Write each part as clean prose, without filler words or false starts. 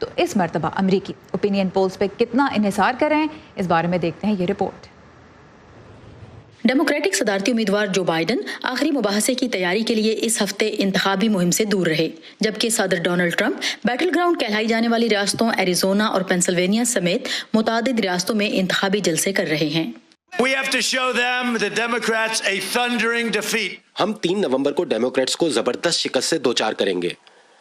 تو اس مرتبہ امریکی اوپینین پولز پہ کتنا انحصار کر رہے ہیں، اس بارے میں دیکھتے ہیں یہ رپورٹ۔ ڈیموکریٹک صدارتی امیدوار جو بائیڈن آخری مباحثے کی تیاری کے لیے اس ہفتے انتخابی مہم سے دور رہے، جبکہ صدر ڈونلڈ ٹرمپ بیٹل گراؤنڈ کہلائی جانے والی ریاستوں ایریزونا اور پینسلوینیا سمیت متعدد ریاستوں میں انتخابی جلسے کر رہے ہیں۔ We have to show them, the Democrats, a thundering defeat. ہم 3 نومبر کو ڈیموکریٹس کو زبردست شکست سے دوچار کریں گے۔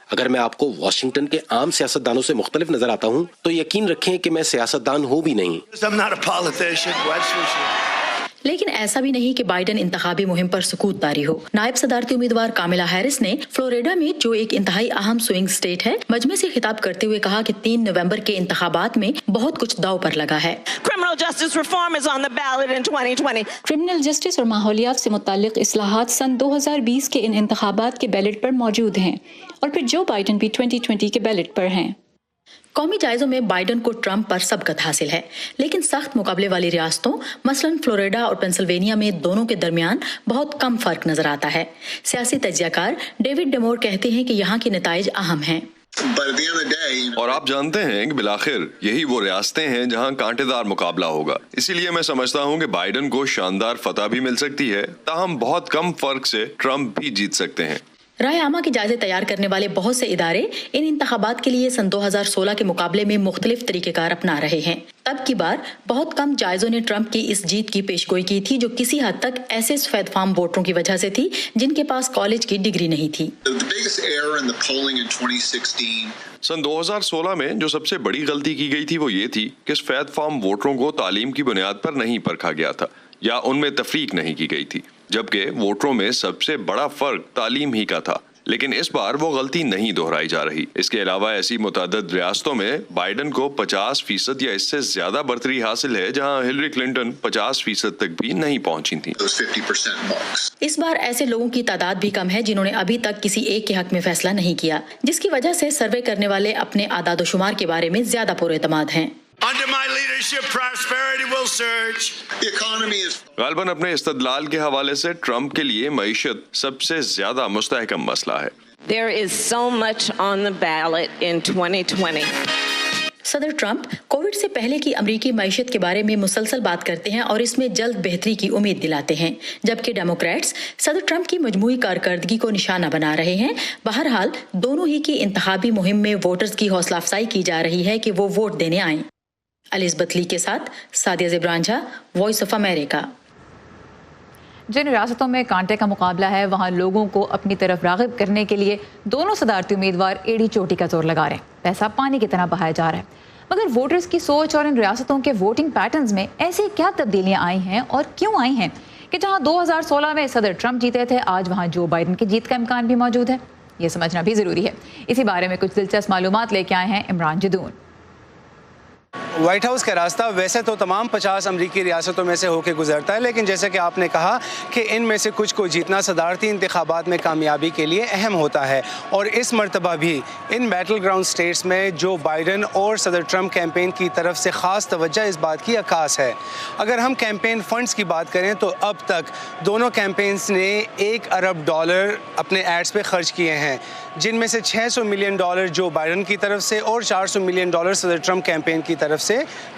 اگر میں آپ کو واشنگٹن کے عام سیاستدانوں سے مختلف نظر آتا ہوں تو یقین رکھیں کہ میں سیاستدان ہوں بھی نہیں۔ I'm not a politician. That's for sure. لیکن ایسا بھی نہیں کہ بائیڈن انتخابی مہم پر سکوت طاری ہو۔ نائب صدارتی امیدوار کاملا ہیرس نے فلوریڈا میں، جو ایک انتہائی اہم سوئنگ اسٹیٹ ہے، مجمع سے خطاب کرتے ہوئے کہا کہ 3 نومبر کے انتخابات میں بہت کچھ داؤ پر لگا ہے۔ Criminal justice reform is on the ballot in 2020. Criminal justice اور ماحولیات سے متعلق اصلاحات سن 2020 کے ان انتخابات کے بیلٹ پر موجود ہیں، اور پھر جو بائیڈن بھی 2020 کے بیلٹ پر ہیں۔ قومی جائزوں میں بائیڈن کو ٹرمپ پر سبقت حاصل ہے، لیکن سخت مقابلے والی ریاستوں مثلاً فلوریڈا اور پینسلوینیا میں دونوں کے درمیان بہت کم فرق نظر آتا ہے۔ سیاسی تجزیہ کار ڈیوڈ ڈیمور کہتے ہیں کہ یہاں کے نتائج اہم ہیں۔ اور آپ جانتے ہیں کہ بالآخر یہی وہ ریاستیں ہیں جہاں کانٹے دار مقابلہ ہوگا، اسی لیے میں سمجھتا ہوں کہ بائیڈن کو شاندار فتح بھی مل سکتی ہے، تاہم بہت کم فرق سے ٹرمپ بھی جیت سکتے ہیں۔ رائے عامہ کے جائزے تیار کرنے والے بہت سے ادارے ان انتخابات کے لیے سن 2016 کے مقابلے میں مختلف طریقہ کار اپنا رہے ہیں۔ تب کی بار بہت کم جائزوں نے ٹرمپ کی اس جیت کی پیشگوئی کی تھی، جو کسی حد تک ایسے سفید فام ووٹروں کی وجہ سے تھی جن کے پاس کالج کی ڈگری نہیں تھی۔ سن 2016 میں جو سب سے بڑی غلطی کی گئی تھی وہ یہ تھی کہ سفید فام ووٹروں کو تعلیم کی بنیاد پر نہیں پرکھا گیا تھا یا ان میں تفریق نہیں کی گئی تھی، جبکہ ووٹروں میں سب سے بڑا فرق تعلیم ہی کا تھا۔ لیکن اس بار وہ غلطی نہیں دہرائی جا رہی۔ اس کے علاوہ ایسی متعدد ریاستوں میں بائیڈن کو 50% یا اس سے زیادہ برتری حاصل ہے جہاں ہلری کلنٹن 50% تک بھی نہیں پہنچی تھیں۔ اس بار ایسے لوگوں کی تعداد بھی کم ہے جنہوں نے ابھی تک کسی ایک کے حق میں فیصلہ نہیں کیا، جس کی وجہ سے سروے کرنے والے اپنے اعداد و شمار کے بارے میں زیادہ پر اعتماد ہیں۔ Under my leadership, prosperity will surge. غالباً اپنے استدلال کے حوالے سے ٹرمپ کے لیے معیشت سب سے زیادہ مستحکم مسئلہ ہے۔ There is so much on the ballot in 2020. صدر ٹرمپ کووڈ سے پہلے کی امریکی معیشت کے بارے میں مسلسل بات کرتے ہیں اور اس میں جلد بہتری کی امید دلاتے ہیں، جبکہ ڈیموکریٹس صدر ٹرمپ کی مجموعی کارکردگی کو نشانہ بنا رہے ہیں۔ بہرحال دونوں ہی کی انتخابی مہم میں ووٹرز کی حوصلہ افزائی کی جا رہی ہے کہ وہ ووٹ دینے آئیں۔ الزبتھ لی کے ساتھ سعدیہ زبران جھا، وائس آف امریکہ۔ جن ریاستوں میں کانٹے کا مقابلہ ہے وہاں لوگوں کو اپنی طرف راغب کرنے کے لیے دونوں صدارتی امیدوار ایڑی چوٹی کا زور لگا رہے ہیں۔ پیسہ پانی کی طرح بہایا جا رہا ہے، مگر ووٹرز کی سوچ اور ان ریاستوں کے ووٹنگ پیٹرنز میں ایسی کیا تبدیلیاں آئی ہیں اور کیوں آئی ہیں کہ جہاں 2016 میں صدر ٹرمپ جیتے تھے، آج وہاں جو بائیڈن کی جیت کا امکان بھی موجود ہے؟ یہ سمجھنا بھی ضروری ہے۔ اسی بارے میں کچھ دلچسپ معلومات لے کے آئے ہیں عمران جدون۔ وائٹ ہاؤس کا راستہ ویسے تو تمام 50 امریکی ریاستوں میں سے ہو کے گزرتا ہے، لیکن جیسے کہ آپ نے کہا کہ ان میں سے کچھ کو جیتنا صدارتی انتخابات میں کامیابی کے لیے اہم ہوتا ہے، اور اس مرتبہ بھی ان بیٹل گراؤنڈ سٹیٹس میں جو بائیڈن اور صدر ٹرمپ کیمپین کی طرف سے خاص توجہ اس بات کی عکاس ہے۔ اگر ہم کیمپین فنڈز کی بات کریں تو اب تک دونوں کیمپینز نے $1 ارب اپنے ایڈز پہ خرچ کیے ہیں، جن میں سے $600 ملین جو بائیڈن کی طرف سے اور $400 ملین صدر ٹرمپ کیمپین کی طرف سے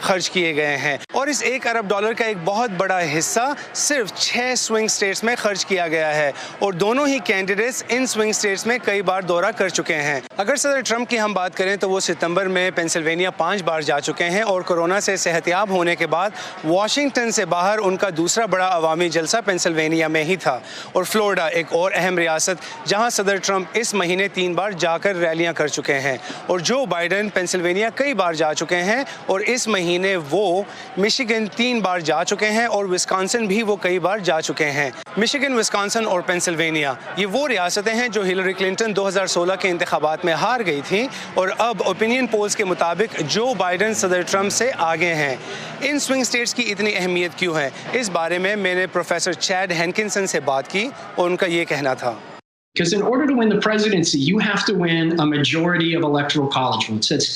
خرچ کیے گئے ہیں، اور اس $1 ارب کا ایک بہت بڑا حصہ صرف 6 سوئنگ سٹیٹس میں خرچ کیا گیا ہے، اور دونوں ہی کینڈیڈیٹس ان سوئنگ سٹیٹس میں کئی بار دورہ کر چکے ہیں۔ اگر صدر ٹرمپ کی ہم بات کریں تو وہ ستمبر میں پینسلوینیا 5 بار جا چکے ہیں، اور کورونا سے صحتیاب ہونے کے بعد واشنگٹن سے باہر ان کا دوسرا بڑا عوامی جلسہ پینسلوینیا میں ہی تھا، اور فلوریڈا ایک اور اہم ریاست جہاں صدر ٹرمپ اس مہینے 3 بار جا کر ریلیاں کر چکے ہیں، اور جو بائیڈن پینسلوینیا کئی بار جا چکے ہیں، اور اس مہینے وہ مشیگن 3 بار جا چکے ہیں، اور وسکانسن بھی وہ کئی بار جا چکے ہیں۔ مشیگن، وسکانسن اور پینسلوینیا یہ وہ ریاستیں ہیں جو ہلری کلنٹن 2016 کے انتخابات میں ہار گئی تھیں، اور اب اوپینین پولز کے مطابق جو بائیڈن صدر ٹرمپ سے آگے ہیں۔ ان سوئنگ سٹیٹس کی اتنی اہمیت کیوں ہے، اس بارے میں نے پروفیسر چیڈ ہینکنسن سے بات کی، اور ان کا یہ کہنا تھا۔ Because in order to win the presidency, you have to win a majority of electoral college votes. That's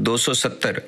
270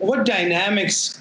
What dynamics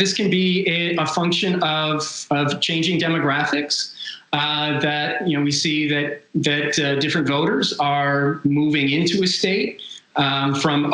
This can be a function of changing demographics. That we see that different voters are moving into a state from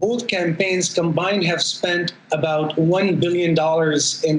Both campaigns combined have spent about $1 billion in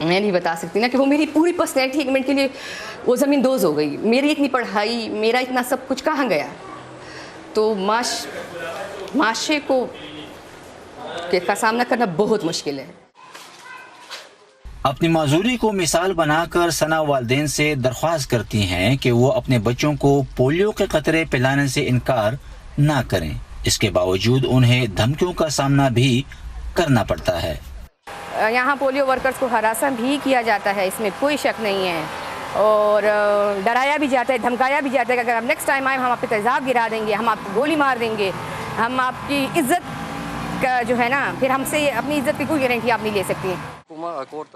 میں نہیں بتا سکتی نا کہ وہ میری پوری personality ایک منٹ کے لیے وہ زمین دوز ہو گئی. میری اتنی پڑھائی, میرا اتنا سب کچھ کہاں گیا. تو معاشرے کو کا سامنا کرنا بہت مشکل ہے. اپنی معذوری کو مثال بنا کر ثنا والدین سے درخواست کرتی ہیں کہ وہ اپنے بچوں کو پولیو کے قطرے پلانے سے انکار نہ کریں. اس کے باوجود انہیں دھمکیوں کا سامنا بھی کرنا پڑتا ہے. یہاں پولیو ورکرز کو ہراساں بھی کیا جاتا ہے, اس میں کوئی شک نہیں ہے, اور ڈرایا بھی جاتا ہے, دھمکایا بھی جاتا ہے کہ اگر آپ نیکسٹ ٹائم آئیں ہم آپ پہ تیزاب گرا دیں گے, ہم آپ کو گولی مار دیں گے, ہم آپ کی عزت کا جو ہے نا, پھر ہم سے اپنی عزت کی کوئی گارنٹی آپ نہیں لے سکتی.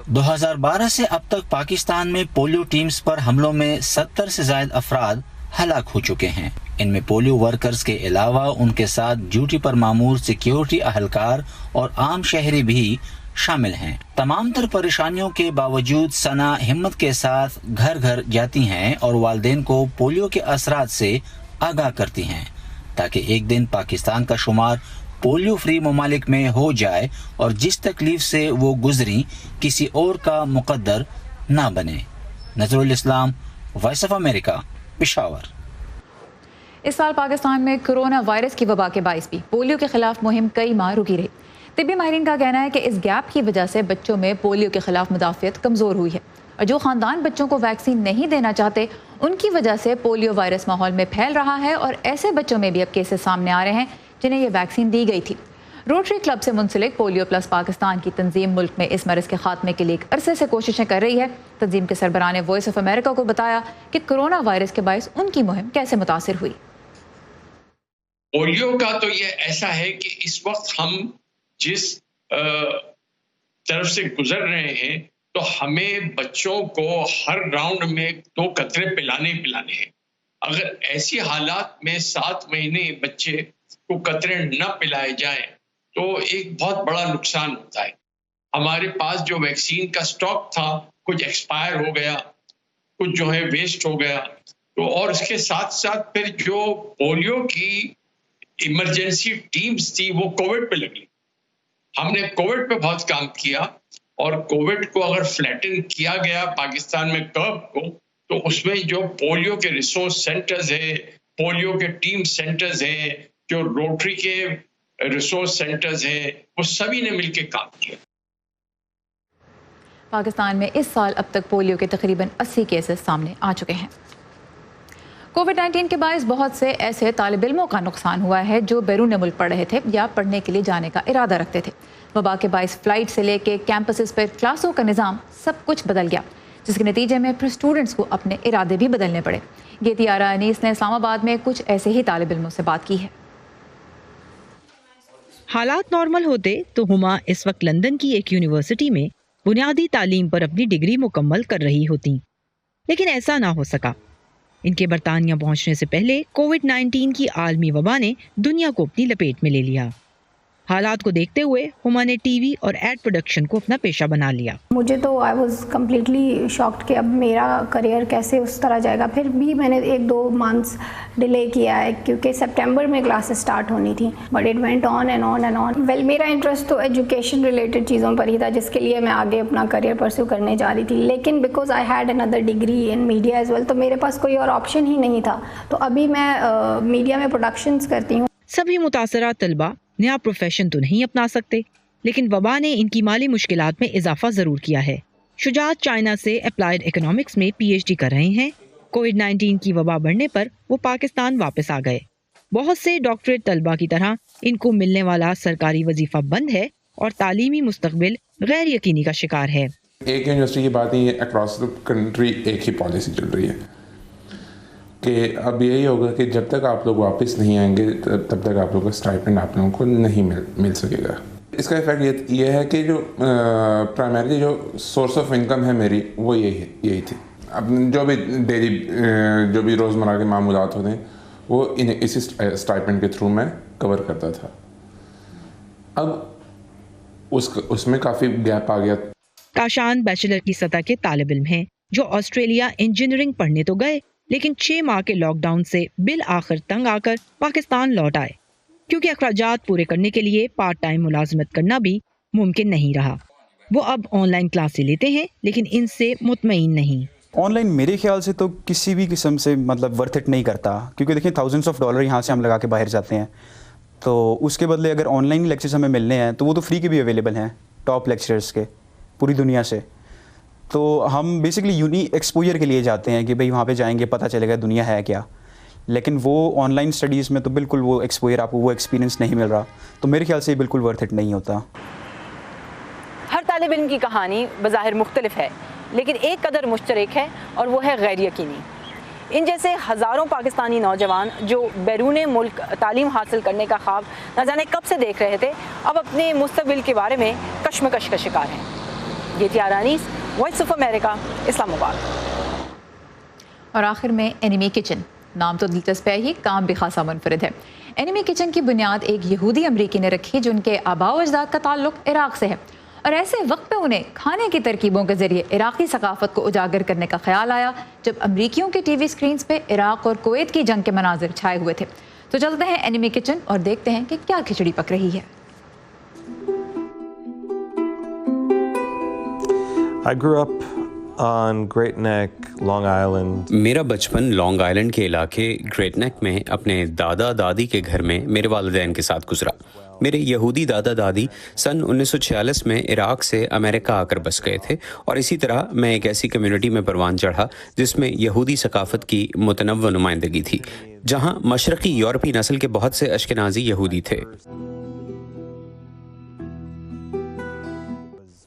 2012 سے اب تک پاکستان میں پولیو ٹیمز پر حملوں میں 70 سے زائد افراد ہلاک ہو چکے ہیں. ان میں پولیو ورکرز کے علاوہ ان کے ساتھ ڈیوٹی پر مامور سیکیورٹی اہلکار اور عام شہری بھی شامل ہیں. تمام تر پریشانیوں کے باوجود ثنا ہمت کے ساتھ گھر گھر جاتی ہیں اور والدین کو پولیو کے اثرات سے آگاہ کرتی ہیں تاکہ ایک دن پاکستان کا شمار پولیو فری ممالک میں ہو جائے اور جس تکلیف سے وہ گزری کسی اور کا مقدر نہ بنے. نظر الاسلام, وائس آف امریکہ, پشاور. اس سال پاکستان میں کرونا وائرس کی وبا کے باعث بھی پولیو کے خلاف مہم کئی ماہ رکی رہی. طبی ماہرین کا کہنا ہے کہ اس گیپ کی وجہ سے بچوں میں پولیو کے خلاف مدافعت کمزور ہوئی ہے, اور جو خاندان بچوں کو ویکسین نہیں دینا چاہتے ان کی وجہ سے پولیو وائرس ماحول میں پھیل رہا ہے, اور ایسے بچوں میں بھی اب کیسز سامنے آ رہے ہیں جنہیں یہ ویکسین دی گئی تھی. روٹری کلب سے منسلک پولیو پلس پاکستان کی تنظیم ملک میں اس مرض کے خاتمے کے لیے ایک عرصے سے کوششیں کر رہی ہے. تنظیم کے سربراہ نے وائس آف امریکہ کو بتایا کہ کرونا وائرس کے باعث ان کی مہم کیسے متاثر ہوئی. پولیو کا تو یہ ایسا ہے کہ اس وقت ہم جس طرف سے گزر رہے ہیں تو ہمیں بچوں کو ہر راؤنڈ میں 2 قطرے پلانے ہیں. اگر ایسی حالات میں 7 مہینے بچے کو قطرے نہ پلائے جائیں تو ایک بہت بڑا نقصان ہوتا ہے. ہمارے پاس جو ویکسین کا سٹاک تھا کچھ ایکسپائر ہو گیا, کچھ جو ہے ویسٹ ہو گیا, تو اور اس کے ساتھ ساتھ پھر جو پولیو کی ایمرجنسی ٹیمز تھی وہ کووڈ پہ لگی. ہم نے کووڈ پہ بہت کام کیا, اور کووڈ کو اگر فلیٹن کیا گیا پاکستان میں کرو کو, تو اس میں جو پولیو کے ریسورس سینٹرز ہیں, پولیو کے ٹیم سینٹرز ہیں, جو روٹری کے ریسورس سینٹرز ہیں, وہ سبھی نے مل کے کام کیا. پاکستان میں اس سال اب تک پولیو کے تقریباً 80 کیسز سامنے آ چکے ہیں. کووڈ-19 کے باعث بہت سے ایسے طالب علموں کا نقصان ہوا ہے جو بیرون ملک پڑھ رہے تھے یا پڑھنے کے لیے جانے کا ارادہ رکھتے تھے. وبا کے باعث فلائٹ سے لے کے کیمپسز پر کلاسوں کا نظام سب کچھ بدل گیا, جس کے نتیجے میں پھر اسٹوڈنٹس کو اپنے ارادے بھی بدلنے پڑے. گیتیارا انیس نے اسلام آباد میں کچھ ایسے ہی طالب علموں سے بات کی ہے. حالات نارمل ہوتے تو ہما اس وقت لندن کی ایک یونیورسٹی میں بنیادی تعلیم پر اپنی ڈگری مکمل کر رہی ہوتی, لیکن ایسا نہ ہو سکا. ان کے برطانیہ پہنچنے سے پہلے کووڈ-19 کی عالمی وبا نے دنیا کو اپنی لپیٹ میں لے لیا. حالات کو دیکھتے ہوئے ہما نے ٹی وی اور ایڈ پروڈکشن کو اپنا پیشہ بنا لیا. مجھے تو آئی واز کمپلیٹلی شاکڈ کہ اب میرا کریئر کیسے اس طرح جائے گا. پھر بھی میں نے 1-2 منتھس ڈیلے کیا ہے کیونکہ سپٹمبر میں کلاسز اسٹارٹ ہونی تھیں, but it went on and on and on. Well میرا انٹرسٹ تو ایجوکیشن ریلیٹڈ چیزوں پر ہی تھا جس کے لیے میں آگے اپنا کریئر پرسیو کرنے جا رہی تھی, لیکن because I had under degree in media as well, تو میرے پاس کوئی اور آپشن ہی نہیں تھا. تو ابھی میں میڈیا میں پروڈکشنز کرتی ہوں. سبھی متاثرہ طلبہ نیا پروفیشن تو نہیں اپنا سکتے, لیکن وبا نے ان کی مالی مشکلات میں اضافہ ضرور کیا ہے. شجاعت چائنا سے اپلائیڈ اکنامکس میں پی ایچ ڈی کر رہے ہیں. کووڈ-19 کی وبا بڑھنے پر وہ پاکستان واپس آ گئے. بہت سے ڈاکٹریٹ طلبہ کی طرح ان کو ملنے والا سرکاری وظیفہ بند ہے اور تعلیمی مستقبل غیر یقینی کا شکار ہے. ایک یونیورسٹی کی بات نہیں ہے, اکراس کنٹری ایک ہی پالیسی چل رہی ہے کہ اب یہی ہوگا کہ جب تک آپ لوگ واپس نہیں آئیں گے تب تک آپ لوگوں کا اسٹائپنڈ آپ لوگوں کو نہیں مل سکے گا. اس کا ایفیکٹ یہ ہے کہ جو پرائمریلی جو سورس آف انکم ہے میری وہ یہی تھی. اب جو بھی ڈیلی جو بھی روزمرہ کے معمولات ہوتے ہیں وہ اسی اسٹائپنڈ کے تھرو میں کور کرتا تھا. اب اس میں کافی گیپ آ گیا. کاشان بیچلر کی سطح کے طالب علم ہیں جو آسٹریلیا انجینئرنگ پڑھنے تو گئے, لیکن 6 ماہ کے لاک ڈاؤن سے بالآخر تنگ آ کر پاکستان لوٹ آئے, کیونکہ اخراجات پورے کرنے کے لیے پارٹ ٹائم ملازمت کرنا بھی ممکن نہیں رہا. وہ اب آن لائن کلاسیں لیتے ہیں لیکن ان سے مطمئن نہیں. آن لائن میرے خیال سے تو کسی بھی قسم سے مطلب ورتھ اٹ نہیں کرتا، کیونکہ دیکھیں $1000s یہاں سے ہم لگا کے باہر جاتے ہیں، تو اس کے بدلے اگر آن لائن لیکچرز ہمیں ملنے ہیں تو وہ تو فری کے بھی اویلیبل ہیں ٹاپ لیکچررز کے پوری دنیا سے. تو ہم بیسکلی یونی ایکسپوجر کے لیے جاتے ہیں کہ بھئی وہاں پہ جائیں گے پتہ چلے گا دنیا ہے کیا، لیکن وہ آن لائن اسٹڈیز میں تو بالکل وہ ایکسپوجر آپ کو وہ ایکسپیرینس نہیں مل رہا، تو میرے خیال سے یہ بالکل ورتھ اٹ نہیں ہوتا. ہر طالب علم کی کہانی بظاہر مختلف ہے لیکن ایک قدر مشترک ہے اور وہ ہے غیر یقینی. ان جیسے ہزاروں پاکستانی نوجوان جو بیرون ملک تعلیم حاصل کرنے کا خواب نہ جانے کب سے دیکھ رہے تھے، اب اپنے مستقبل کے بارے میں کشمکش کا شکار ہیں. یہ تھی آرانیس، وائس آف امریکہ، اسلام آباد. اور آخر میں اینیمی کچن، نام تو دلچسپ ہے ہی، کام بھی خاصا منفرد ہے. اینیمی کچن کی بنیاد ایک یہودی امریکی نے رکھی جو ان کے آباء و اجداد کا تعلق عراق سے ہے، اور ایسے وقت پہ انہیں کھانے کی ترکیبوں کے ذریعے عراقی ثقافت کو اجاگر کرنے کا خیال آیا جب امریکیوں کے ٹی وی سکرینز پہ عراق اور کویت کی جنگ کے مناظر چھائے ہوئے تھے. تو چلتے ہیں اینیمی کچن اور دیکھتے ہیں کہ کیا کھچڑی پک رہی ہے. I grew up on Great Neck, Long Island. میرا بچپن لانگ آئلینڈ کے علاقے گریٹ نیک میں اپنے دادا دادی کے گھر میں میرے والدین کے ساتھ گزرا. میرے یہودی دادا دادی سن 1946 میں عراق سے امریکہ آ کر بس گئے تھے، اور اسی طرح میں ایک ایسی کمیونٹی میں پروان چڑھا جس میں یہودی ثقافت کی متنوع نمائندگی تھی، جہاں مشرقی یورپی نسل کے بہت سے اشکنازی یہودی تھے.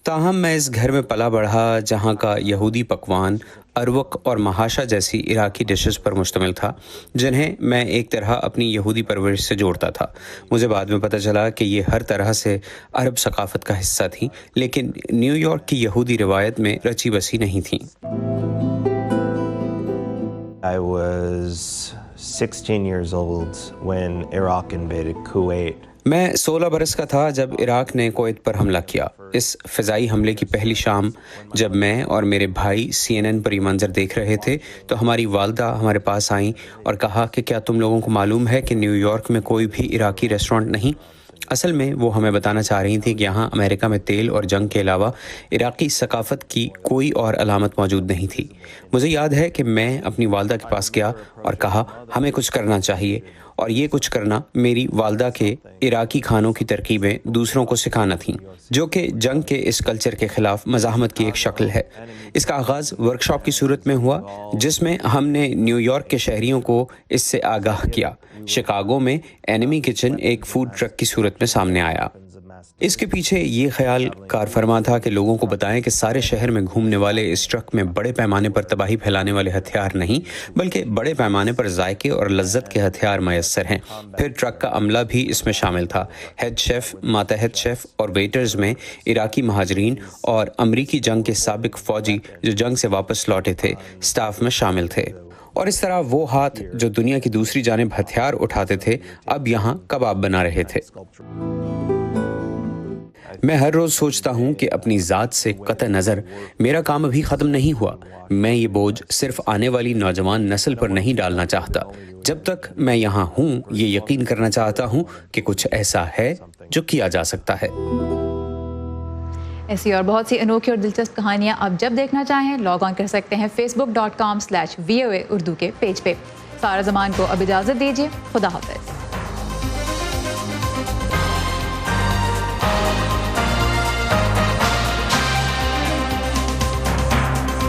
تاہم میں اس گھر میں پلا بڑھا جہاں کا یہودی پکوان اروک اور محاشا جیسی عراقی ڈشز پر مشتمل تھا، جنہیں میں ایک طرح اپنی یہودی پرورش سے جوڑتا تھا. مجھے بعد میں پتہ چلا کہ یہ ہر طرح سے عرب ثقافت کا حصہ تھیں، لیکن نیو یارک کی یہودی روایت میں رچی بسی نہیں تھیں. I was 16 years old when Iraq invaded Kuwait. میں 16 برس کا تھا جب عراق نے کویت پر حملہ کیا. اس فضائی حملے کی پہلی شام جب میں اور میرے بھائی CNN پر یہ منظر دیکھ رہے تھے تو ہماری والدہ ہمارے پاس آئیں اور کہا کہ کیا تم لوگوں کو معلوم ہے کہ نیو یارک میں کوئی بھی عراقی ریسٹورانٹ نہیں. اصل میں وہ ہمیں بتانا چاہ رہی تھی کہ یہاں امریکہ میں تیل اور جنگ کے علاوہ عراقی ثقافت کی کوئی اور علامت موجود نہیں تھی. مجھے یاد ہے کہ میں اپنی والدہ کے پاس گیا اور کہا ہمیں کچھ کرنا چاہیے، اور یہ کچھ کرنا میری والدہ کے عراقی کھانوں کی ترکیبیں دوسروں کو سکھانا تھیں، جو کہ جنگ کے اس کلچر کے خلاف مزاحمت کی ایک شکل ہے. اس کا آغاز ورکشاپ کی صورت میں ہوا جس میں ہم نے نیو یارک کے شہریوں کو اس سے آگاہ کیا. شکاگو میں اینیمی کچن ایک فوڈ ٹرک کی صورت میں سامنے آیا. اس کے پیچھے یہ خیال کار فرما تھا کہ لوگوں کو بتائیں کہ سارے شہر میں گھومنے والے اس ٹرک میں بڑے پیمانے پر تباہی پھیلانے والے ہتھیار نہیں بلکہ بڑے پیمانے پر ذائقے اور لذت کے ہتھیار میسر ہیں. پھر ٹرک کا عملہ بھی اس میں شامل تھا. ہیڈ شیف، ماتحت شیف اور ویٹرز میں عراقی مہاجرین اور امریکی جنگ کے سابق فوجی جو جنگ سے واپس لوٹے تھے اسٹاف میں شامل تھے. اور اس طرح وہ ہاتھ جو دنیا کی دوسری جانب ہتھیار اٹھاتے تھے اب یہاں کباب بنا رہے تھے. میں ہر روز سوچتا ہوں کہ اپنی ذات سے قطع نظر میرا کام ابھی ختم نہیں ہوا. میں یہ بوجھ صرف آنے والی نوجوان نسل پر نہیں ڈالنا چاہتا. جب تک میں یہاں ہوں یہ یقین کرنا چاہتا ہوں کہ کچھ ایسا ہے جو کیا جا سکتا ہے. ایسی اور بہت سی انوکھی اور دلچسپ کہانیاں آپ جب دیکھنا چاہیں لاگ آن کر سکتے ہیں facebook.com/VOA اردو کے پیج پہ. سارا زمان کو اب اجازت دیجیے. خدا حافظ.